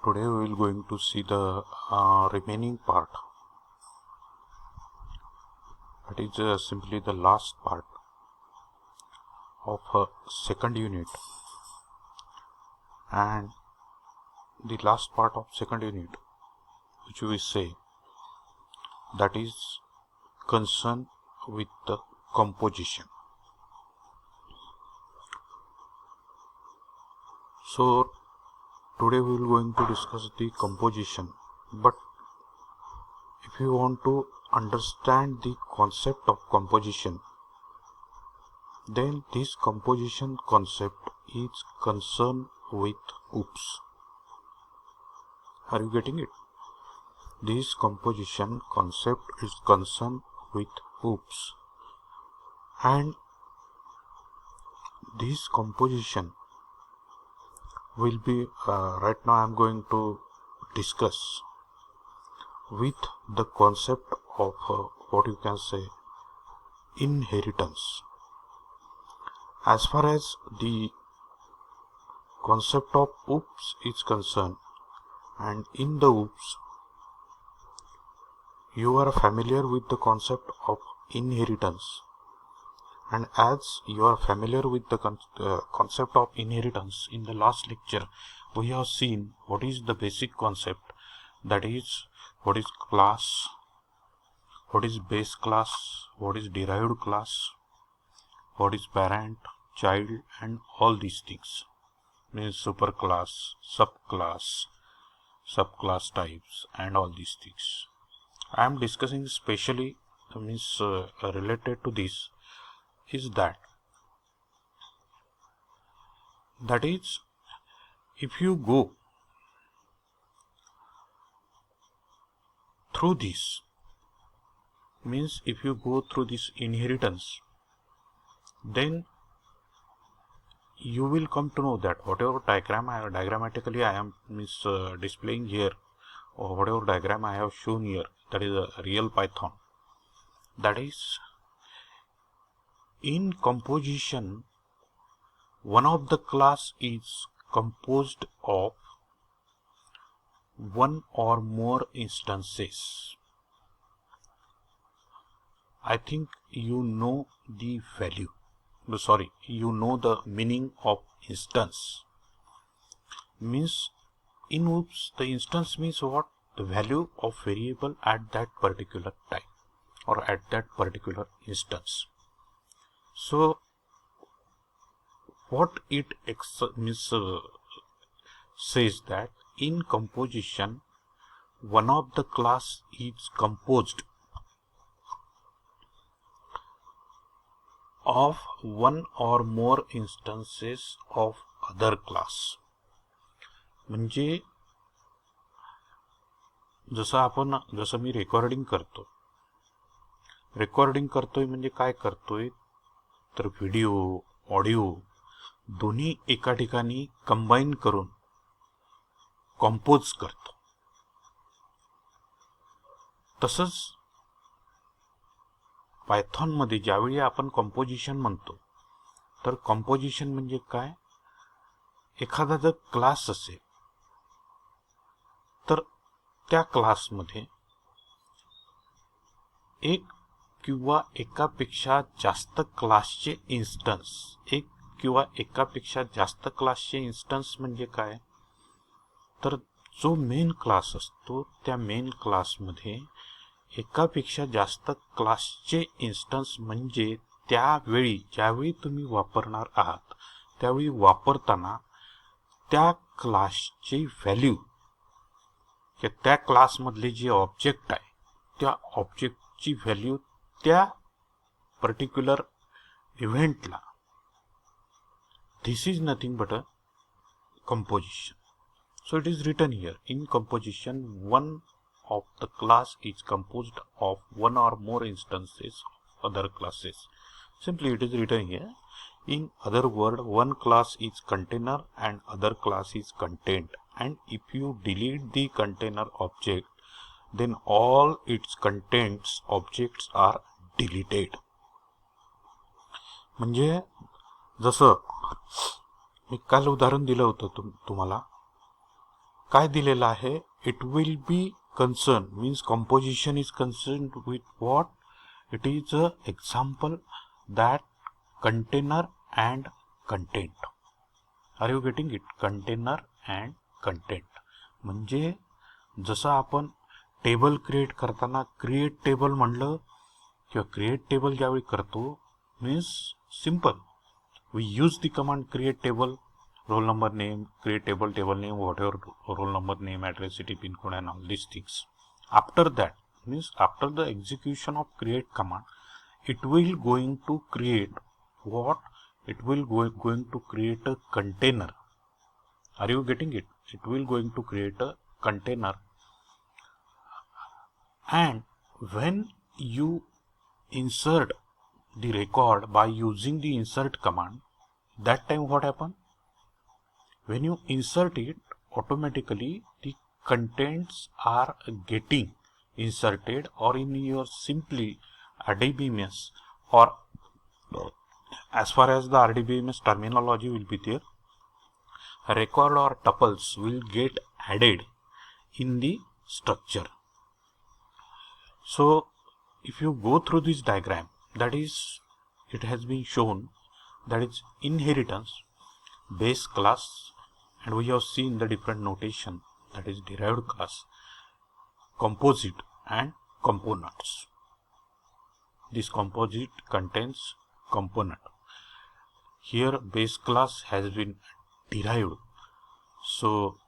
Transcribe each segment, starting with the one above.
Today we will going to see the remaining part. That is simply the last part of second unit, and the last part of second unit, which we say, that is concerned with the composition. So today we will going to discuss the composition, but if you want to understand the concept of composition, then this composition concept is concerned with OOPs. Are you getting it? This composition concept is concerned with OOPs, and this composition will be right now I am going to discuss with the concept of what you can say inheritance. As far as the concept of OOPs is concerned, and in the OOPs you are familiar with the concept of inheritance, and as you are familiar with the concept of inheritance, in the last lecture we have seen what is the basic concept, that is what is class, what is base class, what is derived class, what is parent, child, and all these things, means superclass, subclass types, and all these things. I am discussing specially related to this is that is if you go through this, means if you go through this inheritance, then you will come to know that whatever diagrammatically I am displaying here, or whatever diagram I have shown here, that is a real Python. That is, in composition, one of the class is composed of one or more instances. I think you know the value. You know the meaning of instance. Means in OOPs, the instance means what? The value of variable at that particular time or at that particular instance. So what it says that in composition, one of the class is composed of one or more instances of other class. म्हणजे जसं मी recording करतोय म्हणजे काय करतोय, तर video, audio दोन्ही एका ठिकाणी कंबाईन करून कॉम्पोज करतो. तसंच पायथॉन मध्ये ज्यावेळी आपण कंपोजिशन म्हणतो, तर कंपोजिशन म्हणजे काय, एखादा जर क्लास असेल तर त्या क्लासमध्ये एक किंवा एकापेक्षा जास्त क्लासचे इन्स्टन्स म्हणजे काय, तर जो मेन क्लास असतो त्या मेन क्लासमध्ये एकापेक्षा जास्त क्लासचे इन्स्टन्स म्हणजे त्यावेळी ज्यावेळी तुम्ही वापरणार आहात त्यावेळी वापरताना त्या क्लासची व्हॅल्यू, त्या क्लासमधले जे ऑब्जेक्ट आहे त्या ऑब्जेक्टची व्हॅल्यू त्या particular इव्हेंटला, this is nothing but a composition. So it is written here, in composition one of the class is composed of one or more instances of other classes. Simply it is written here. In other word, one class is container and other class is content, and if you delete the container object, then all its contents objects are deleted. म्हणजे जसं मी काल उदाहरण दिलं होतं तुम्हाला, काय दिलेलं आहे, it will be concern means composition is concern with what, it is a example that container and content. Are you getting it? Container and content म्हणजे जसं आपण टेबल क्रिएट करताना क्रिएट टेबल म्हणलं किंवा क्रिएट टेबल ज्यावेळी करतो means simple, we use the command create table, roll number name, create table, table name, whatever roll number name, address, city, pin code and all these things. After that means after the execution of create command, it will going to create what? It will going to create a container. Are you getting it? It will going to create a container, and when you insert the record by using the insert command, that time what happen? When you insert it, automatically the contents are getting inserted, or in your simply RDBMS, or as far as the RDBMS terminology will be there, record or tuples will get added in the structure. So if you go through this diagram, that is, it has been shown that is inheritance, base class, and we have seen the different notation, that is derived class, composite and components. This composite contains component. Here base class has been derived, so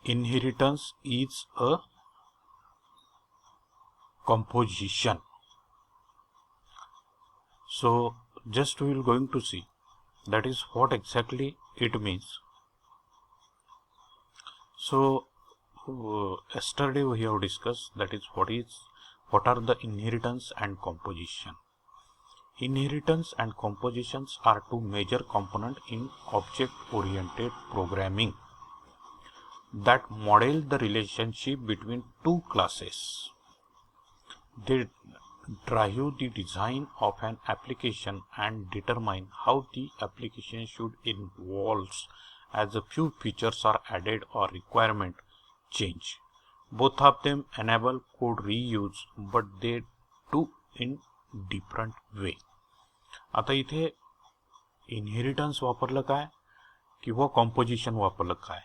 inheritance is a composition. So just we will going to see that is what exactly it means. So yesterday we have discussed that is what are the inheritance and composition. Inheritance and compositions are two major components in object-oriented programming that model the relationship between two classes. They drive the design of an application and determine how the application should evolve as a few features are added or requirement change. Both of them enable code reuse, but they do in different way. आता इथे inheritance वापरलं काय किंवा composition वापरलं काय,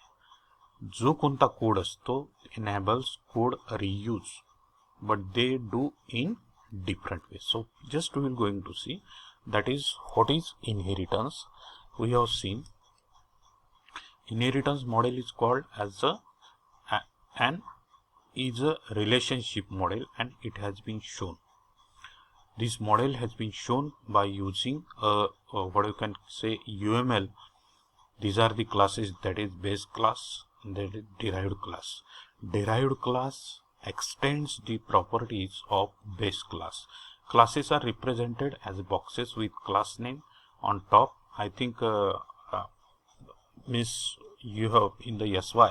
जो कोणता code असतो enables code reuse, but they do in different ways. So just we will going to see that is what is inheritance. We have seen inheritance model is called as an relationship model, and it has been shown. This model has been shown by using what you can say UML. These are the classes, that is base class, that is derived class. Derived class extends the properties of base class. Classes are represented as boxes with class name on top. I think means you have in the SY,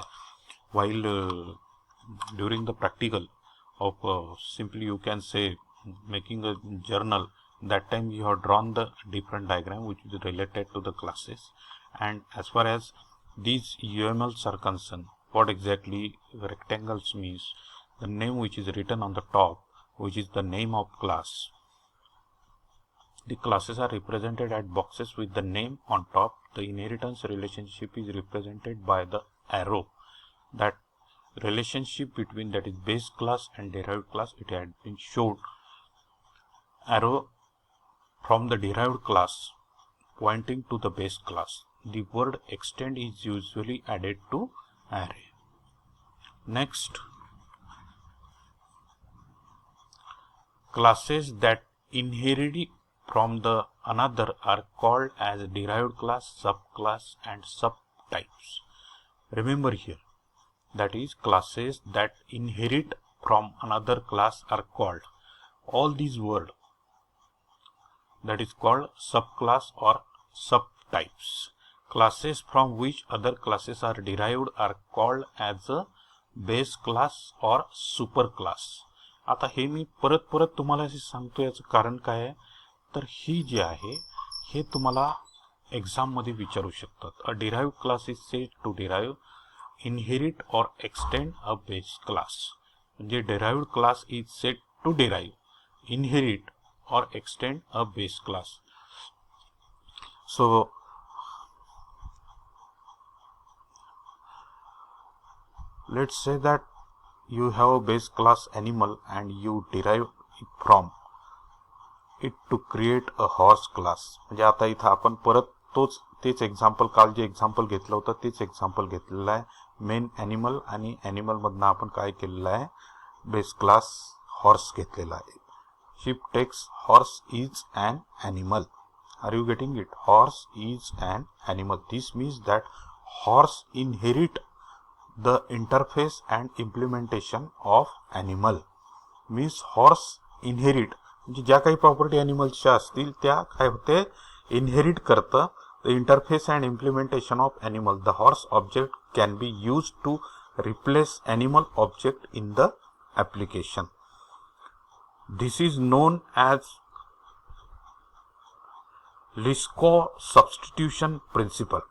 while during the practical of simply you can say making a journal, that time you have drawn the different diagram which is related to the classes. And as far as these UMLs are concerned, what exactly rectangles means, the name which is written on the top, which is the name of class. The classes are represented as boxes with the name on top. The inheritance relationship is represented by the arrow. That relationship between, that is base class and derived class, it had been shown. Arrow from the derived class pointing to the base class. The word extend is usually added to array. Next, classes that inherit from the another are called as derived class, subclass and subtypes. Remember here, that is classes that inherit from another class are called, all these words, that is called subclass or subtypes. Classes from which other classes are derived are called as a base class or superclass. आता हे मी परत परत तुम्हाला असे सांगतो, याचं कारण काय आहे तर ही जी आहे हे तुम्हाला एक्झाम मध्ये विचारू शकतात. A derived class is said to derive inherit or extend a base class. म्हणजे derived class is said to derive, inherit or extend a base class. So let's say that you have a base class animal and you derive it from it to create a horse class. म्हणजे आता इथं आपण परत तेच example, काल जे example घेतलं होतं तेच एक्झाम्पल घेतलेलं आहे. मेन ॲनिमल आणि ॲनिमल मधनं आपण काय केलेलं आहे, बेस क्लास हॉर्स घेतलेला आहे. Ship takes horse is an animal. Are you getting it? Horse is an animal. This means that horse inherit the interface and implementation of animal. Means horse inherit म्हणजे ज्या काही property ॲनिमल्सच्या असतील त्या काय होते, inherit करतं the interface and implementation of animal. The horse object can be used to replace animal object in the application. This is known as Liskov substitution principle.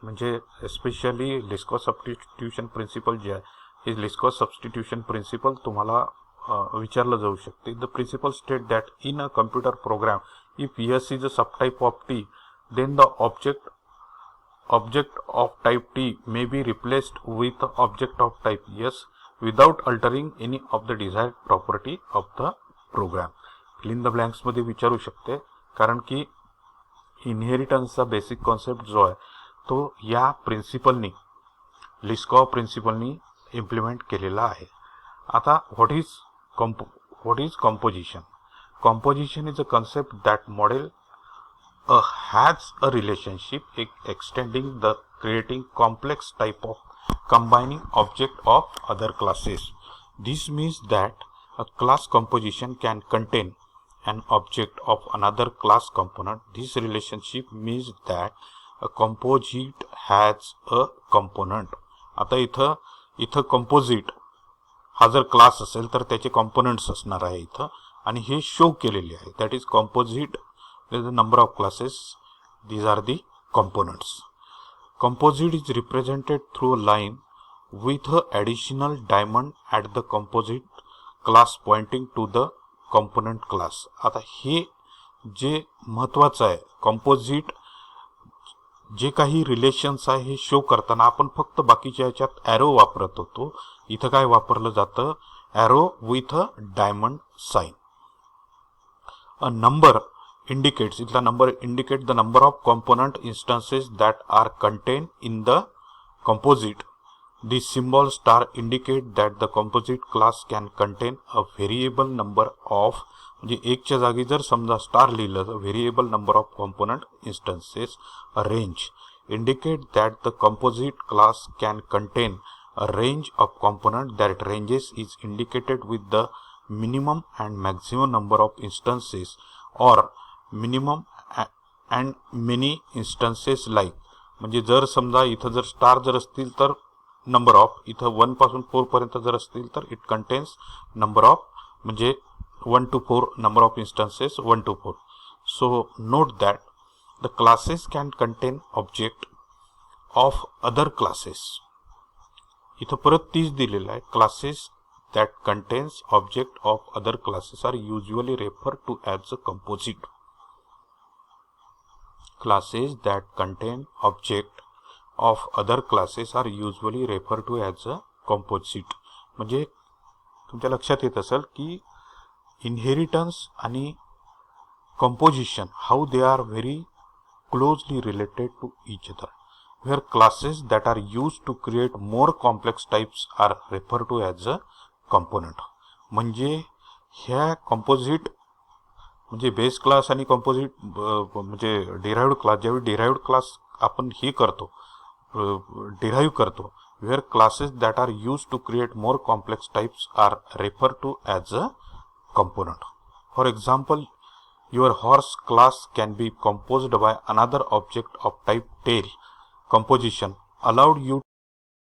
म्हणजे especially Liskov substitution principle जे आहे, हे Liskov substitution principle तुम्हाला विचारलं जाऊ शकते. The principle state that in a computer program, if yes is a subtype of t, then the object of type t may be replaced with the object of type yes without altering any of the desired property of the program. Fill in the blanks मध्ये विचारू शकते, कारण की इनहेरिटन्सचा basic concept जो आहे तो या प्रिन्सिपलनी, लिस्कॉव प्रिन्सिपलनी implement केलेला आहे. आता what is composition? Composition is a concept that model has a relationship extending the creating complex type of combining object of other classes. This means that a class composition can contain an object of another class component. This relationship means that a composite has a component. आता इथं composite हा जर class असेल तर त्याचे components असणार आहे इथं, आणि हे शो केलेले आहे. That is composite. there is a number of classes. These are the components. Composite is represented through a line with an additional diamond at the composite class pointing to the component class. आता हे जे महत्वाचं आहे, composite जे काही relations आहे हे show करताना आपण फक्त बाकीच्या याच्यात ॲरो वापरत होतो. इथं काय वापरलं जातं, arrow with a diamond sign. A number indicates, इथला number indicate the number of component instances that are contained in the composite. The symbol star indicate that the composite class can contain a variable number of, म्हणजे एकच्या जागी जर समजा star लिहिलं तर variable number of component instances. A range indicate that the composite class can contain a range of component. That ranges is indicated with the minimum and maximum number of instances or minimum and many instances like. म्हणजे जर समजा इथं जर star जर असतील तर number of, इथं 1 पासून 4 पर्यंत जर असतील तर इट कंटेन्स नंबर ऑफ, म्हणजे 1 to 4 number of instances 1 to 4. So note that the classes can contain object of other classes. इथं परत 30 दिलेलं आहे. classes that contains object of other classes are usually referred to as a composite. Classes that contain object of other classes are usually referred to as a composite. म्हणजे तुमच्या लक्षात येत असेल की इनहेरिटन्स आणि composition, how they are very closely related to each other. where classes that are used to create more complex types are referred to as a component. म्हणजे ह्या composite म्हणजे बेस क्लास आणि कंपोजिट म्हणजे derived class, ज्यावेळी derived class आपण हे करतो, derive करतो, where classes that are used to create more complex types are referred to as a component. For example, your horse class can be composed by another object of type tail. Composition allowed you